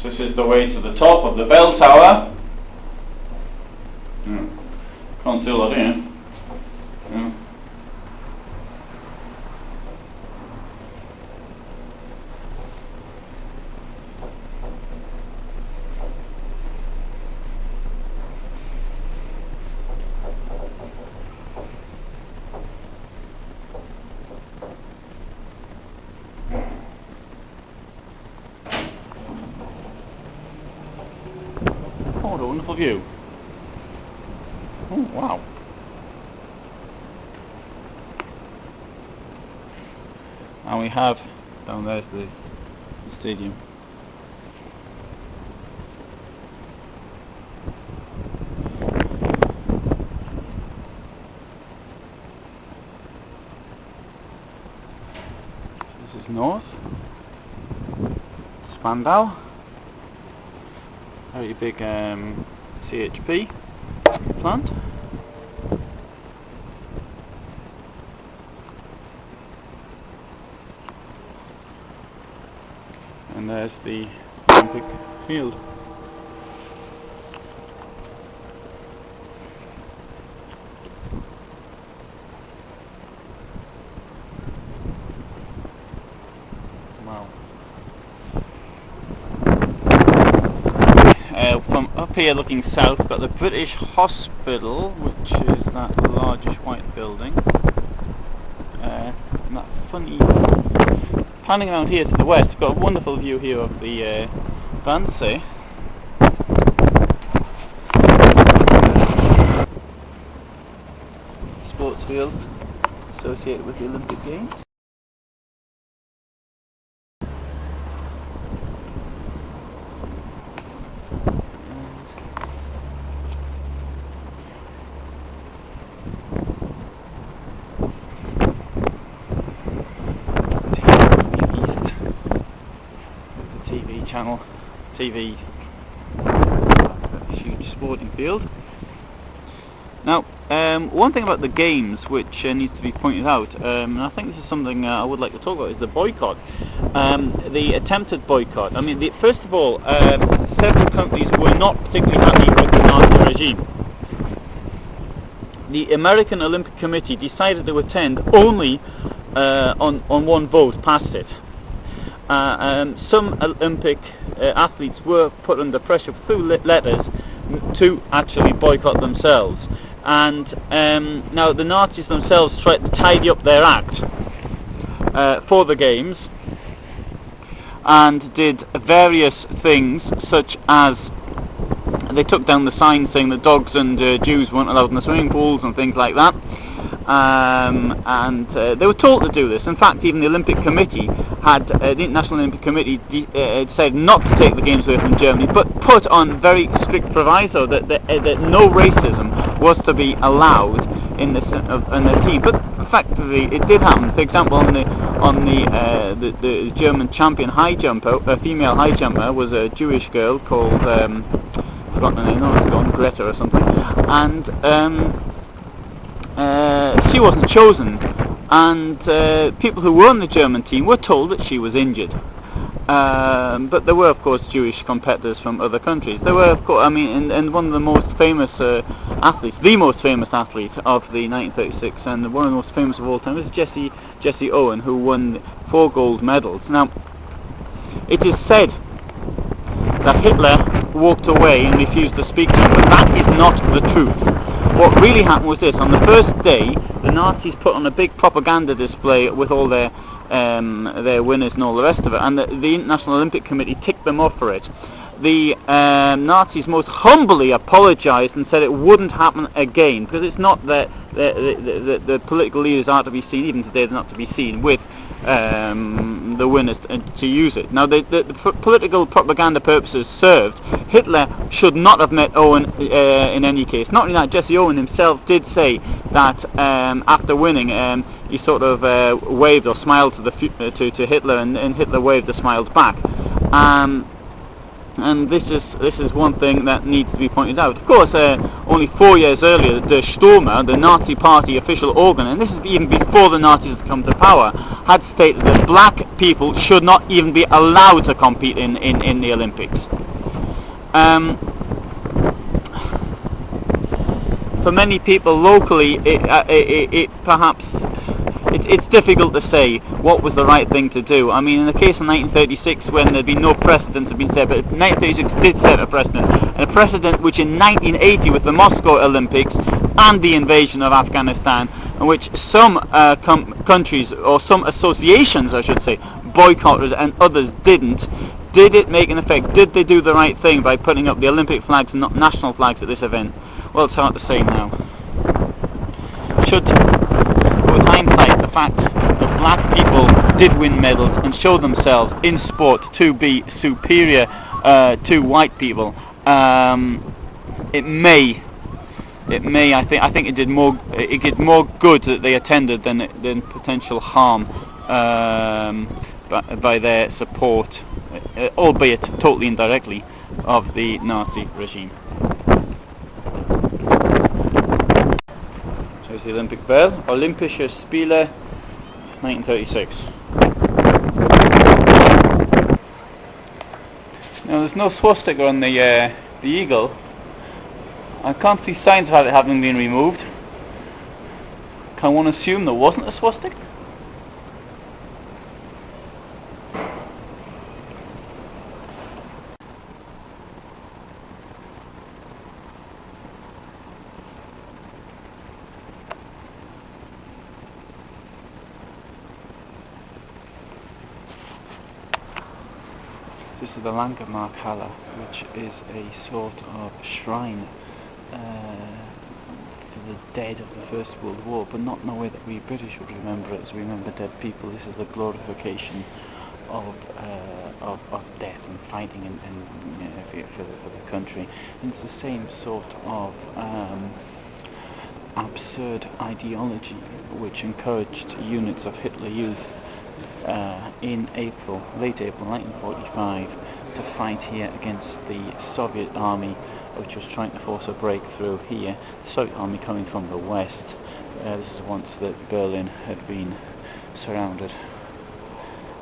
So this is the way to the top of the bell tower. Can't see all that here. Oh, what a wonderful view. Oh, wow. And we have, down there's the stadium. So this is north. Spandau. Very big CHP plant. And there's the Olympic field. Wow. From up here looking south, we've got the British Hospital, which is that largish white building. And that funny... Panning around here to the west, we've got a wonderful view here of the Wannsee. Sports fields associated with the Olympic Games. TV huge sporting field. Now, one thing about the games which needs to be pointed out, and I think this is something I would like to talk about, is the boycott, the attempted boycott. I mean, first of all, several countries were not particularly happy with the Nazi regime. The American Olympic Committee decided to attend only on one vote, passed it. Some Olympic athletes were put under pressure through letters to actually boycott themselves, and now the Nazis themselves tried to tidy up their act for the games and did various things, such as they took down the sign saying that dogs and Jews weren't allowed in the swimming pools and things like that. And they were told to do this. In fact, even the Olympic Committee had, the International Olympic Committee decided not to take the games away from Germany, but put on very strict proviso that no racism was to be allowed in the team. But effectively, it did happen. For example, on the German champion high jumper, a female high jumper, was a Jewish girl called forgotten the name. No, it's gone, Greta or something, and she wasn't chosen, and people who were on the German team were told that she was injured. But there were, of course, Jewish competitors from other countries. There were, of course, I mean, and one of the most famous athletes, the most famous athlete of the 1936, and one of the most famous of all time, is Jesse Owen, who won 4 gold medals. Now, it is said that Hitler walked away and refused to speak to him, but that is not the truth. What really happened was this: on the first day, the Nazis put on a big propaganda display with all their winners and all the rest of it, and the International Olympic Committee ticked them off for it. The Nazis most humbly apologised and said it wouldn't happen again, because it's not that the political leaders are to be seen, even today they're not to be seen with the winners to use it. Now, the political propaganda purposes served. Hitler should not have met Owen in any case. Not only that, Jesse Owen himself did say that after winning, he sort of waved or smiled to Hitler, and Hitler waved or smiled back. And this is one thing that needs to be pointed out. Of course, only 4 years earlier, the Stürmer, the Nazi Party official organ, and this is even before the Nazis had come to power, had stated that black people should not even be allowed to compete in the Olympics. For many people locally, it's difficult to say what was the right thing to do. I mean, in the case of 1936, when there'd been no precedents had been set, but 1936 did set a precedent, and a precedent which in 1980, with the Moscow Olympics and the invasion of Afghanistan, in which some countries, or some associations I should say, boycotted and others didn't, did it make an effect? Did they do the right thing by putting up the Olympic flags and not national flags at this event? Well, it's hard to say now. With hindsight, the fact that black people did win medals and show themselves in sport to be superior to white people, it may. I think it did more good that they attended than potential harm by their support, albeit totally indirectly, of the Nazi regime. So it's the Olympic bell, Olympische Spiele 1936. Now there's no swastika on the eagle. I can't see signs of it having been removed. Can one assume there wasn't a swastika? This is the Langemarkhalle, which is a sort of shrine to the dead of the First World War, but not in a way that we British would remember it as we remember dead people. This is the glorification of death and fighting for the country. And it's the same sort of absurd ideology which encouraged units of Hitler Youth in late April 1945 to fight here against the Soviet army, which was trying to force a breakthrough here. The Soviet army coming from the west. This is once that Berlin had been surrounded.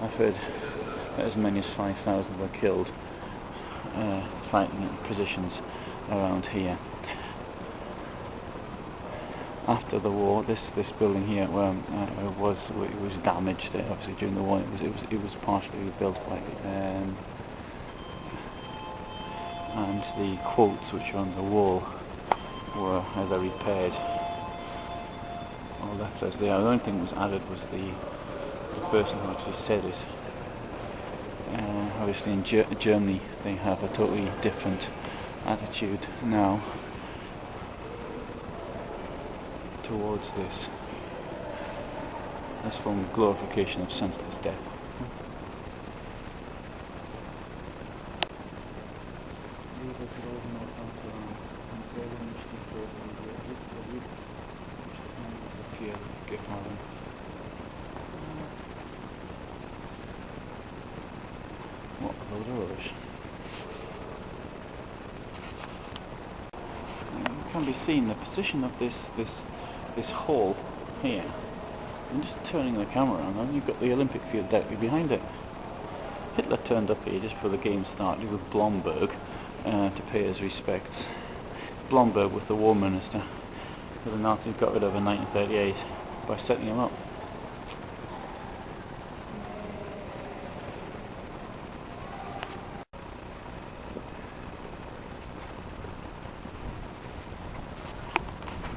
I've heard that as many as 5,000 were killed fighting in positions around here. After the war, this building here was damaged. Obviously during the war, it was partially rebuilt by and the quotes which are on the wall were either repaired or left as they are. The only thing that was added was the person who actually said it. Obviously in Germany they have a totally different attitude now towards this. That's from glorification of senseless death. What are those? It can be seen the position of this hall here. I'm just turning the camera on, and you've got the Olympic field directly behind it. Hitler turned up here just before the game started with Blomberg to pay his respects. Blomberg was the war minister that the Nazis got rid of in 1938 by setting him up.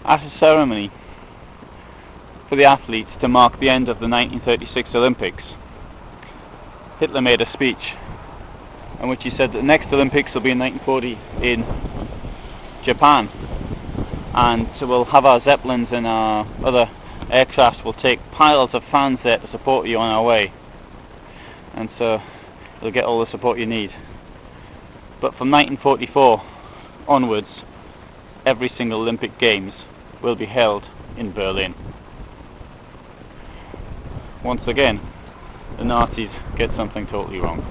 At a ceremony for the athletes to mark the end of the 1936 Olympics, Hitler made a speech in which he said that the next Olympics will be in 1940 in Japan, and so we'll have our Zeppelins and our other aircraft will take piles of fans there to support you on our way, and so you'll get all the support you need. But from 1944 onwards, every single Olympic Games will be held in Berlin. Once again, the Nazis get something totally wrong.